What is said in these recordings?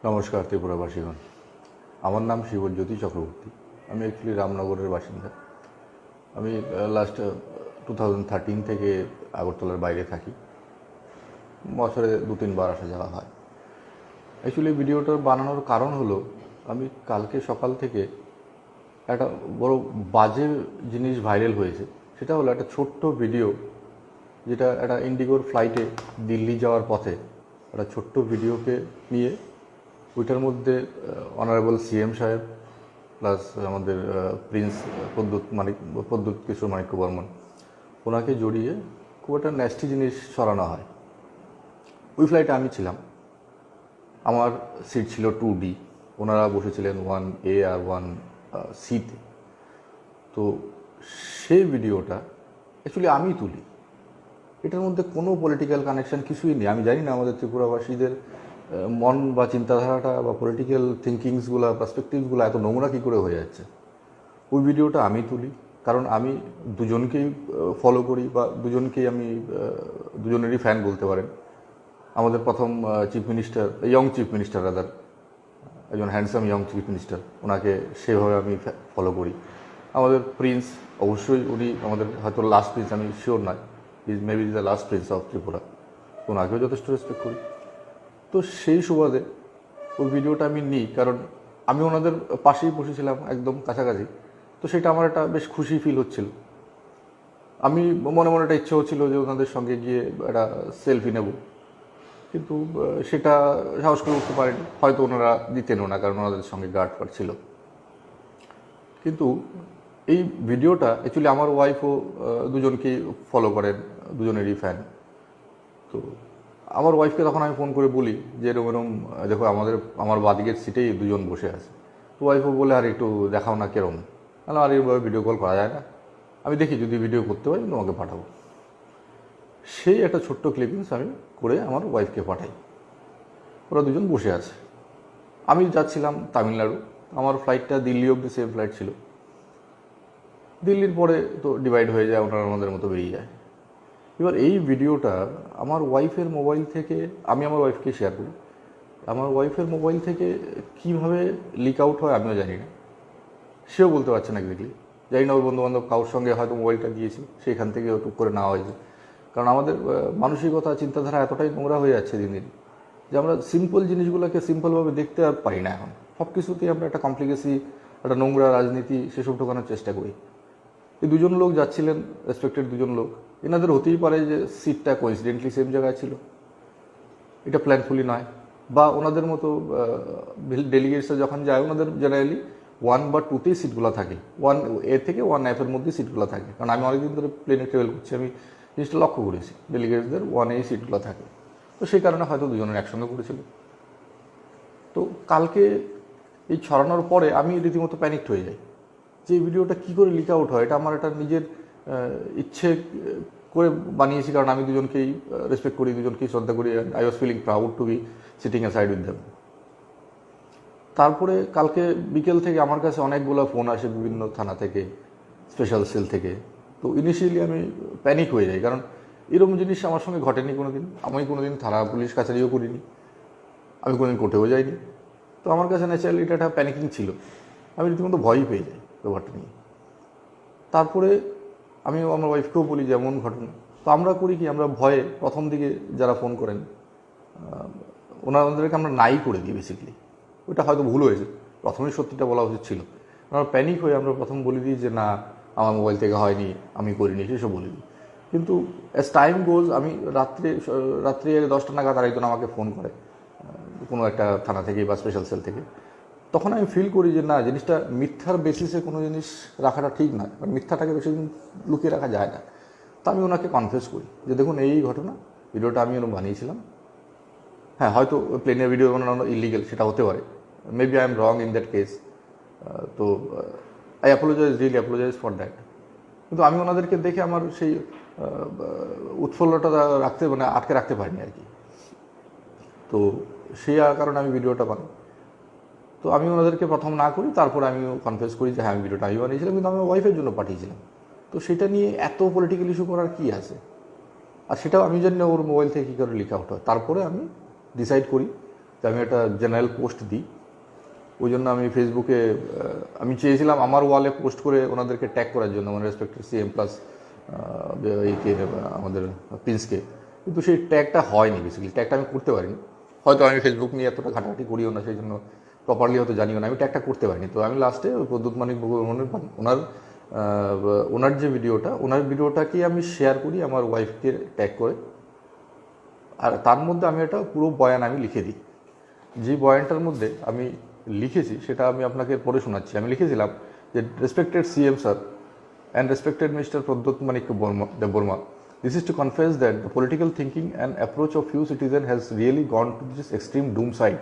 নমস্কার ত্রিপুরাবাসীগণ, আমার নাম শিবজ্যোতি চক্রবর্তী। আমি অ্যাকচুয়ালি রামনগরের বাসিন্দা। আমি লাস্ট 2013 থেকে আগরতলার বাইরে থাকি। বছরে 2-3 বার আসা যাওয়া হয়। অ্যাকচুয়ালি ভিডিওটা বানানোর কারণ হলো, আমি কালকে সকাল থেকে একটা বড় বাজে জিনিস ভাইরাল হয়েছে। সেটা হলো একটা ছোট্ট ভিডিও, যেটা একটা ইন্ডিগোর ফ্লাইটে দিল্লি যাওয়ার পথে একটা ছোট্ট ভিডিওকে নিয়ে ওইটার মধ্যে অনারেবল সিএম সাহেব প্লাস আমাদের প্রিন্স প্রদ্যুৎ কিশোর মাণিক্য বর্মন, ওনাকে জড়িয়ে খুব একটা ন্যাস্টি জিনিস সরানো হয়। ওই ফ্লাইটে আমি ছিলাম, আমার সিট ছিল 2D, ওনারা বসেছিলেন 1A আর 1Cতে। তো সেই ভিডিওটা অ্যাকচুয়ালি আমি তুলি। এটার মধ্যে কোনো পলিটিক্যাল কানেকশান কিছুই নেই। আমি জানি না আমাদের ত্রিপুরাবাসীদের মন বা চিন্তাধারাটা বা পলিটিক্যাল থিঙ্কিংসগুলো, পার্সপেক্টিভসগুলো এত নোংরা কী করে হয়ে যাচ্ছে। ওই ভিডিওটা আমি তুলি, কারণ আমি দুজনকেই ফলো করি বা দুজনেরই ফ্যান বলতে পারেন। আমাদের প্রথম chief minister, young chief minister rather, একজন হ্যান্ডসাম ইয়ং চিফ মিনিস্টার, ওনাকে সেভাবে আমি ফলো করি। আমাদের প্রিন্স, অবশ্যই উনি আমাদের হয়তো লাস্ট প্রিন্স, আমি শিওর নয়, maybe the last Prince of Tripura, ওনাকেও যথেষ্ট রেসপেক্ট করি। তো সেই সুবাদে ওই ভিডিওটা আমি নিই, কারণ আমি ওনাদের পাশেই বসেছিলাম, একদম কাছাকাছি। তো সেটা আমার একটা বেশ খুশি ফিল হচ্ছিল। আমি মনে মনে একটা ইচ্ছে হচ্ছিল যে ওনাদের সঙ্গে গিয়ে একটা সেলফি নেব, কিন্তু সেটা সাহস করে উঠতে পারেনি। হয়তো ওনারা দিতেনও না, কারণ ওনাদের সঙ্গে গার্ড ফার্ড ছিল। কিন্তু এই ভিডিওটা অ্যাকচুয়ালি আমার ওয়াইফও দুজনকেই ফলো করেন, দুজনেরই ফ্যান। তো আমার ওয়াইফকে তখন আমি ফোন করে বলি যে এরকম দেখো, আমার বাদিকের সিটেই দুজন বসে আছে। তো ওয়াইফও বলে, আর একটু দেখাও না কেরম। আর এইভাবে ভিডিও কল করা যায় না, আমি দেখি যদি ভিডিও করতে পারি তোমাকে পাঠাবো। সেই একটা ছোট্ট ক্লিপিংস আমি করে আমার ওয়াইফকে পাঠাই। ওরা দুজন বসে আছে, আমি যাচ্ছিলাম তামিলনাড়ু। আমার ফ্লাইটটা দিল্লি অবধি সেম ফ্লাইট ছিল। দিল্লির পরে তো ডিভাইড হয়ে যায়, ওনারা আমাদের মতো বেরিয়ে যায়। এবার এই ভিডিওটা আমার ওয়াইফের মোবাইল থেকে, আমি আমার ওয়াইফকে শেয়ার করি, আমার ওয়াইফের মোবাইল থেকে কীভাবে লিক আউট হয় আমিও জানি না, সেও বলতে পারছে না এক্স্যাক্টলি। জানি না ওর বন্ধুবান্ধব কারোর সঙ্গে হয়তো মোবাইলটা দিয়েছিল, সেইখান থেকে টুক করে নেওয়া হয়েছে। কারণ আমাদের মানসিকতা, চিন্তাধারা এতটাই নোংরা হয়ে যাচ্ছে দিন দিন, যে আমরা সিম্পল জিনিসগুলোকে সিম্পলভাবে দেখতে আর পারি না। এখন সব কিছুতেই আমরা একটা কমপ্লিকেসি, একটা নোংরা রাজনীতি সেসব ঢোকানোর চেষ্টা করি। এই দুজন লোক যাচ্ছিলেন, রেসপেক্টেড দুজন লোক, এনাদের হতেই পারে যে সিটটা কোইন্সিডেন্টলি সেম জায়গায় ছিল, এটা প্ল্যানফুলি নয়। বা ওনাদের মতো ডেলিগেটসরা যখন যায়, ওনাদের জেনারেলি 1 বা 2তেই সিটগুলো থাকে, 1A থেকে 1F-এর মধ্যে সিটগুলো থাকে। কারণ আমি অনেকদিন ধরে প্লেনে ট্রাভেল করছি, আমি জিনিসটা লক্ষ্য করেছি, ডেলিগেটসদের 1A সিটগুলো থাকে। তো সেই কারণে হয়তো দুজনের একসঙ্গে করেছিল। তো কালকে এই ছড়ানোর পরে আমি রীতিমতো প্যানিকড হয়ে যাই যে এই ভিডিওটা কী করে লিক আউট হয়। এটা আমার একটা নিজের ইচ্ছে করে বানিয়েছি, কারণ আমি দুজনকেই রেসপেক্ট করি, দুজনকেই শ্রদ্ধা করি। I was feeling proud to be sitting aside with them. তারপরে কালকে বিকেল থেকে আমার কাছে অনেকগুলো ফোন আসে বিভিন্ন থানা থেকে, স্পেশাল সেল থেকে। তো ইনিশিয়ালি আমি প্যানিক হয়ে যাই, কারণ এরকম জিনিস আমার সঙ্গে ঘটেনি কোনো দিন। আমি কোনো দিন থানা পুলিশ কাছারিও করিনি, আমি কোনোদিন কোর্টেও যাইনি। তো আমার কাছে ন্যাচারালি এটা একটা প্যানিকিং ছিল, আমি রীতিমতো ভয়ই পেয়ে যাই ব্যাপারটা নিয়ে। তারপরে আমি আমার ওয়াইফকেও বলি যে এমন ঘটনা। তো আমরা করি কি, আমরা ভয়ে প্রথম দিকে যারা ফোন করেন ওনাদেরকে আমরা নাই করে দিই বেসিক্যালি। ওইটা হয়তো ভুল হয়েছে, প্রথমেই সত্যিটা বলা উচিত ছিল। আমরা প্যানিক হয়ে আমরা প্রথম বলে দিই যে না, আমার মোবাইল থেকে হয়নি, আমি করিনি, সেসব বলে দিই। কিন্তু অ্যাজ টাইম গোজ, আমি রাত্রি 10টা নাগাদ আরেকজন আমাকে ফোন করে কোনো একটা থানা থেকে বা স্পেশাল সেল থেকে। তখন আমি ফিল করি যে না, জিনিসটা মিথ্যার বেসিসে কোনো জিনিস রাখাটা ঠিক নয়, কারণ মিথ্যাটাকে বেশি দিন লুকিয়ে রাখা যায় না। তো আমি ওনাকে কনফেস করি যে দেখুন, এই ঘটনা, ভিডিওটা আমি বানিয়েছিলাম। হ্যাঁ, হয়তো প্লেনের ভিডিও বানানো ইলিগেল, সেটা হতে পারে, maybe I am wrong in that case. তো I apologize, really apologize for that. কিন্তু আমি ওনাদেরকে দেখে আমার সেই উৎফুল্লতা আটকে রাখতে পারিনি আর কি। তো সেই কারণে আমি ভিডিওটা বানাই। তো আমি ওনাদেরকে প্রথম না করি, তারপরে আমি কনফেস করি যে হ্যাঁ, আমি ভিডিওটা আমি বানিয়েছিলাম, কিন্তু আমি ওয়াইফের জন্য পাঠিয়েছিলাম। তো সেটা নিয়ে এত পলিটিক্যাল ইস্যু করার কী আছে? আর সেটাও আমি জানি না ওর মোবাইল থেকে কী করে লিক আউট হয়। তারপরে আমি ডিসাইড করি তো আমি একটা জেনারেল পোস্ট দিই। ওই জন্য আমি ফেসবুকে আমি চেয়েছিলাম আমার ওয়ালে পোস্ট করে ওনাদেরকে ট্যাগ করার জন্য, মানে রেসপেক্টেড সিএম প্লাস এইকে আমাদের প্রিন্সকে, কিন্তু সেই ট্যাগটা হয়নি। বেসিক্যালি ট্যাগটা আমি করতে পারিনি, হয়তো আমি ফেসবুক নিয়ে এতটা ঘাটাঘাটি করিও না, সেই জন্য প্রপারলি হয়তো জানিও না, আমি ট্যাগটা করতে পারিনি। তো আমি লাস্টে প্রদ্যুৎ মানিক ওনার যে ভিডিওটাকে আমি শেয়ার করি আমার ওয়াইফকে ট্যাগ করে, আর তার মধ্যে আমি একটা পুরো বয়ান আমি লিখে দিই। যে বয়ানটার মধ্যে আমি লিখেছি সেটা আমি আপনাকে পড়ে শোনাচ্ছি। আমি লিখেছিলাম যে respected CM sir and respected Mr. Pradyut Manik Deborma, this is to confess that the political thinking and approach of few citizens has really gone to this extreme doom side.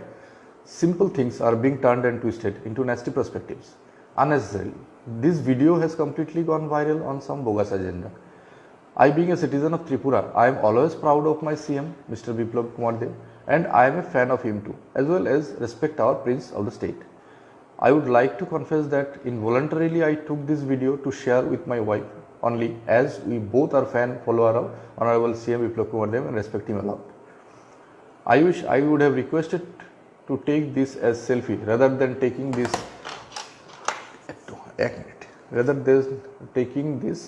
Simple things are being turned and twisted into nasty perspectives unnecessarily. This video has completely gone viral on some bogus agenda. I, being a citizen of Tripura, I am always proud of my CM, Mr. Biplab and I am a fan of him too, as well as respect our prince of the state. I would like to confess that involuntarily I took this video to share with my wife only, as we both are fan follower of Honorable CM Biplab and respect him a lot. I wish I would have requested to take this as selfie rather than taking this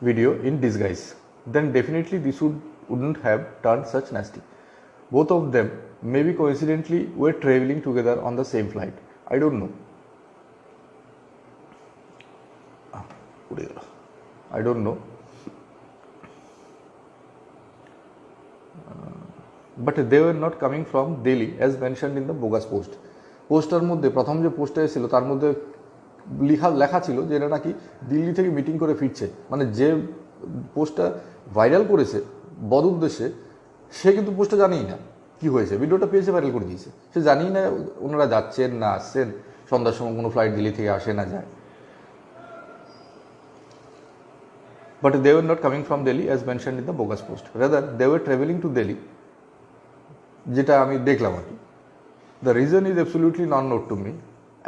video in disguise. Then definitely this wouldn't have turned such nasty. Both of them maybe coincidentally were traveling together on the same flight. I don't know. But they were not coming from Delhi as mentioned in the bogus post. Poster মধ্যে প্রথম যে পোস্টটা ছিল তার মধ্যে লেখা ছিল যে এটা নাকি দিল্লি থেকে মিটিং করে ফিরছে। মানে যে পোস্টটা ভাইরাল করেছে বদ উদ্দেশ্যে, সে কিন্তু পোস্টটা জানেই না কি হয়েছে, ভিডিওটা পেয়েছে ভাইরাল করে দিয়েছে, সে জানেই না ওনারা যাচ্ছেন না আসছেন, সন্ধ্যার সময় কোনো ফ্লাইট দিল্লি থেকে আসে না যায়। But they were not coming from Delhi as mentioned in the bogus post. Rather, they were traveling to Delhi, যেটা আমি দেখলাম আর কি। The reason is absolutely non-known to me,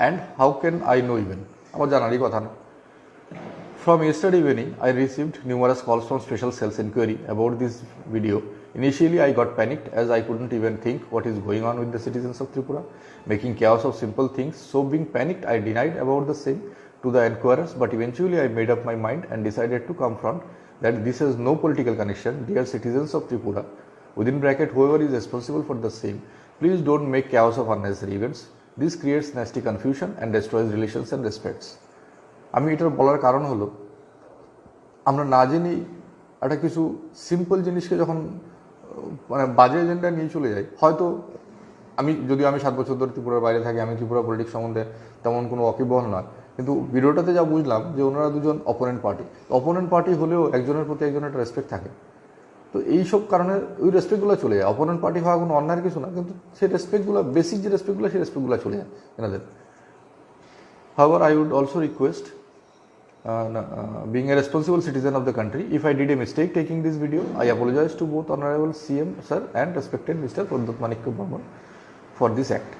and how can I know even? আমার জানারই কথা না। From yesterday evening, I received numerous calls from special cells inquiry about this video. Initially, I got panicked as I couldn't even think what is going on with the citizens of Tripura, making chaos of simple things. So being panicked, I denied about the same to the inquirers, but eventually I made up my mind and decided to confront that this has no political connection. Dear citizens of Tripura, within bracket whoever is responsible for the same, please don't make chaos of unnecessary events. This creates nasty confusion and destroys relations and respects. আমি এটার বলার কারণ হলো, আমরা না জেনেই একটা কিছু সিম্পল জিনিসকে যখন মানে বাজে এজেন্ডা নিয়ে চলে যাই, হয়তো আমি 7 বছর ধরে ত্রিপুরার বাইরে থাকি, আমি ত্রিপুরা পলিটিক্স সম্বন্ধে তেমন কোনো ওয়াকিবহাল নয়, কিন্তু ভিডিওটাতে যা বুঝলাম যে ওনারা দুজন অপোনেন্ট পার্টি হলেও একজনের প্রতি একজনের একটা রেসপেক্ট থাকে। তো এইসব কারণে ওই রেসপেক্টগুলো চলে যায়। অপোনেন্ট পার্টি হওয়া কোনো অন্যায়ের কিছু না, কিন্তু সেই রেসপেক্টগুলো, বেসিক যে রেসপেক্টগুলো, সেই রেসপেক্টগুলো চলে যায় এনাদের। However, I would also request, being a responsible citizen of the country, if I did a mistake taking this video, I apologize to both Honorable CM Sir and respected Mr. Pradyut Manik for this act.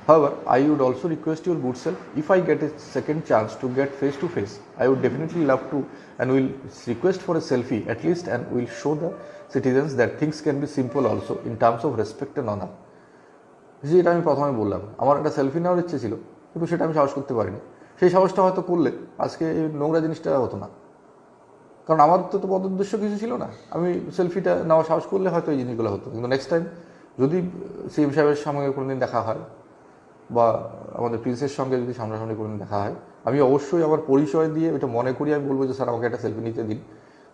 However, I would also request your good self, if I get a second chance to get face to face, I would definitely love to and will request for a selfie at least, and will show the citizens that things can be simple also in terms of respect and honor. যেটা আমি প্রথমে বললাম, আমার একটা selfie নেওয়ার ইচ্ছে ছিল, কিন্তু সেটা আমি সাহস করতে পারিনি। সেই সাহসটা হয়তো করলে আজকে এই নোংরা জিনিসটা হতো না, কারণ আমার তো বদ উদ্দেশ্য কিছু ছিল না। আমি সেলফিটা নেওয়া সাহস করলে হয়তো এই জিনিসগুলো হতো। কিন্তু নেক্সট টাইম যদি সিএম সাহেবের সঙ্গে কোনোদিন দেখা হয় বা আমাদের প্রিন্সের সঙ্গে যদি সামনাসামনি কোনোদিন দেখা হয়, আমি অবশ্যই আমার পরিচয় দিয়ে এটা মনে করি আমি বলবো যে স্যার আমাকে একটা সেলফি নিতে দিন,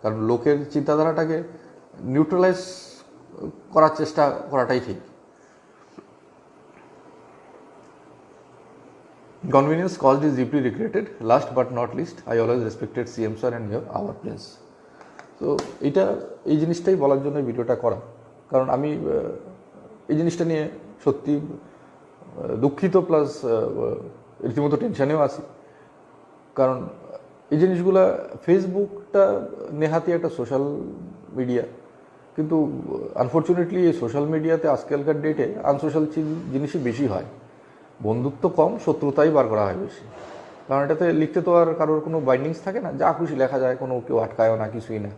কারণ লোকের চিন্তাধারাটাকে নিউট্রালাইজ করার চেষ্টা করাটাই ঠিক। Convenience caused is deeply regretted. Last but not least, I always respected CM sir and our prince. So এই জিনিসটাই বলার জন্য ভিডিওটা করা, কারণ আমি এই জিনিসটা নিয়ে সত্যি দুঃখিত, প্লাস রীতিমতো টেনশনেও আছি। কারণ এই জিনিসগুলো, ফেসবুকটা নেহাতি একটা সোশ্যাল মিডিয়া, কিন্তু আনফর্চুনেটলি এই সোশ্যাল মিডিয়াতে আজকালকার ডেটে আনসোশ্যাল জিনিসই বেশি হয়। বন্ধুত্ব কম, শত্রুতাই বার করা হয় বেশি, কারণ এটাতে লিখতে তো আর কারোর কোনো বাইন্ডিংস থাকে না, যা খুশি লেখা যায়, কোনো কেউ আটকায়ও না, কিছুই না।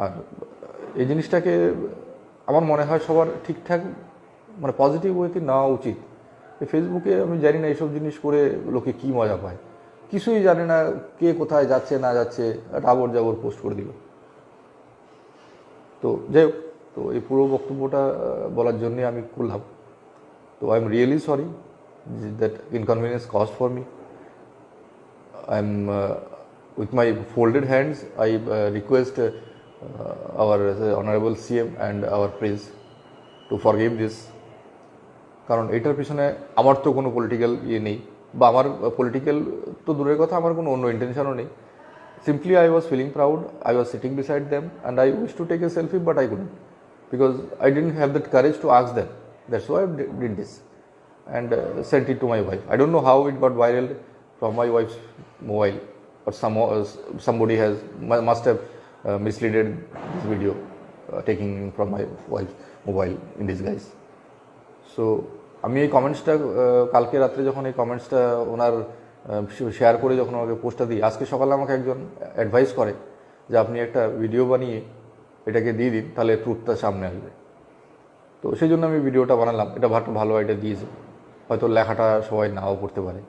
আর এই জিনিসটাকে আমার মনে হয় সবার ঠিকঠাক মানে পজিটিভ ওয়েতে নেওয়া উচিত। ফেসবুকে আমি জানি না এইসব জিনিস করে লোকে কী মজা পায়, কিছুই জানে না কে কোথায় যাচ্ছে না যাচ্ছে, আবর জাবর পোস্ট করে দিল। তো যাই হোক, তো এই পুরো বক্তব্যটা বলার জন্যে আমি করলাম। তো I am really sorry that inconvenience cost for me. I am with my folded hands I request our honorable CM and our prince to forgive this, কারণ এটার পিছনে আমার তো কোনো পলিটিক্যাল নেই, বা আমার পলিটিক্যাল তো দূরের কথা, আমার কোনো অন্য ইন্টেনশনও নেই। Simply I was feeling proud, I was sitting beside them and I wished to take a selfie but I couldn't because I didn't have that courage to ask them. That's why I did this and sent it to my wife. I don't know how it got viral from my wife's mobile, or somebody must have misleaded this video taking from my wife's mobile in disguise. So আমি এই কমেন্টসটা কালকে রাত্রে যখন এই কমেন্টসটা ওনার share করে যখন আমাকে পোস্টটা দিই, আজকে সকালে আমাকে একজন অ্যাডভাইস করে যে আপনি একটা ভিডিও বানিয়ে এটাকে দিয়ে দিন, তাহলে ট্রুথটা সামনে আসবে। তো সেই জন্য আমি ভিডিওটা বানালাম। এটা ভালো আইডিয়া দিয়েছে, হয়তো লেখাটা সবাই নাও পড়তে পারে।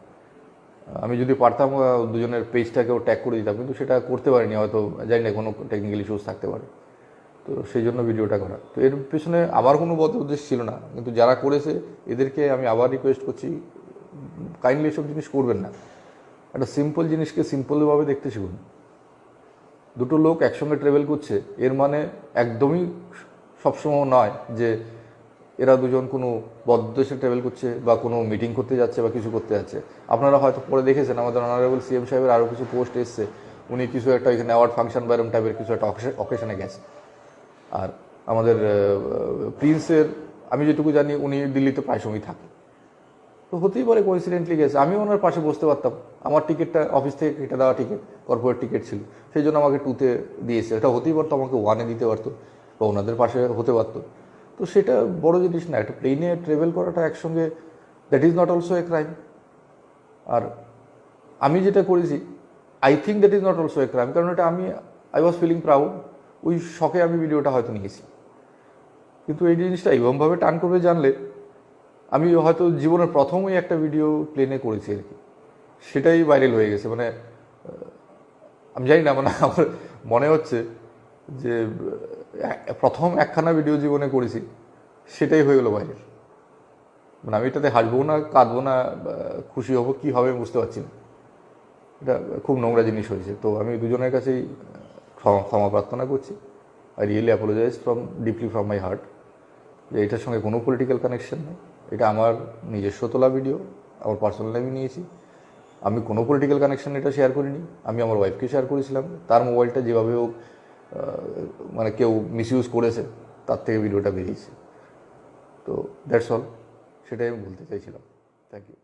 আমি যদি পারতাম দুজনের পেজটাকেও ট্যাগ করে দিতাম, কিন্তু সেটা করতে পারিনি, হয়তো জানি না কোনো টেকনিক্যাল ইস্যুস থাকতে পারে। তো সেই জন্য ভিডিওটা করা। তো এর পেছনে আমার কোনো বদ উদ্দেশ্য ছিল না, কিন্তু যারা করেছে এদেরকে আমি আবার রিকোয়েস্ট করছি, কাইন্ডলি এসব জিনিস করবেন না। একটা সিম্পল জিনিসকে সিম্পলভাবে দেখতে শিখুন। দুটো লোক একসঙ্গে ট্রাভেল করছে, এর মানে একদমই সবসময় নয় যে এরা দুজন কোনো বদদেশে ট্রাভেল করছে বা কোনো মিটিং করতে যাচ্ছে বা কিছু করতে যাচ্ছে। আপনারা হয়তো পরে দেখেছেন আমাদের অনারেবল CM সাহেবের আরও কিছু পোস্ট এসছে, উনি কিছু একটা এখানে অ্যাওয়ার্ড ফাংশন বা এরম টাইপের কিছু একটা অকেশনে গেছে। আর আমাদের প্রিন্সের আমি যেটুকু জানি উনি দিল্লিতে প্রায় সময় থাকে, তো হতেই পারে কোইন্সিডেন্টলি গেছে। আমিও ওনার পাশে বসতে পারতাম, আমার টিকিটটা অফিস থেকে কেটে দেওয়া টিকিট, কর্পোরেট টিকিট ছিল, সেই জন্য আমাকে 2তে দিয়েছে। এটা হতেই পারতো আমাকে 1-এ দিতে পারতো বা ওনাদের পাশে হতে পারতো। তো সেটা বড় জিনিস না। একটা প্লেনে ট্রাভেল করাটা একসঙ্গে, that is not also a crime. আর আমি যেটা করেছি, I think that is not also a crime, কারণ এটা আই ওয়াজ ফিলিং প্রাউড, ওই শখে আমি ভিডিওটা হয়তো নিয়েছি। কিন্তু এই জিনিসটা এরকমভাবে টার্ন করবে জানলে, আমি হয়তো জীবনের প্রথমই একটা ভিডিও প্লেনে করেছি আর কি, সেটাই ভাইরাল হয়ে গেছে। মানে আমি জানি না, মানে আমার মনে হচ্ছে যে প্রথম একখানা ভিডিও জীবনে করেছি, সেটাই হয়ে গেলো ভাইরাল। মানে আমি এটাতে হাসবো না, কাঁদবো না, খুশি হবো, কী হবে বুঝতে পারছি না। এটা খুব নোংরা জিনিস হয়েছে। তো আমি দুজনের কাছেই ক্ষমা প্রার্থনা করছি। I really apologise deeply from my heart, যে এটার সঙ্গে কোনো পলিটিক্যাল কানেকশন নেই। এটা আমার নিজস্ব তোলা ভিডিও, আমার পার্সোনাল আমি নিয়েছি। আমি কোনো পলিটিক্যাল কানেকশন এটা শেয়ার করিনি। আমি আমার ওয়াইফকে শেয়ার করেছিলাম, তার মোবাইলটা যেভাবে হোক মানে কেউ মিসইউজ করেছে, তার থেকে ভিডিওটা বেরিয়েছে। তো দ্যাটস অল, সেটাই আমি বলতে চাইছিলাম। Thank you.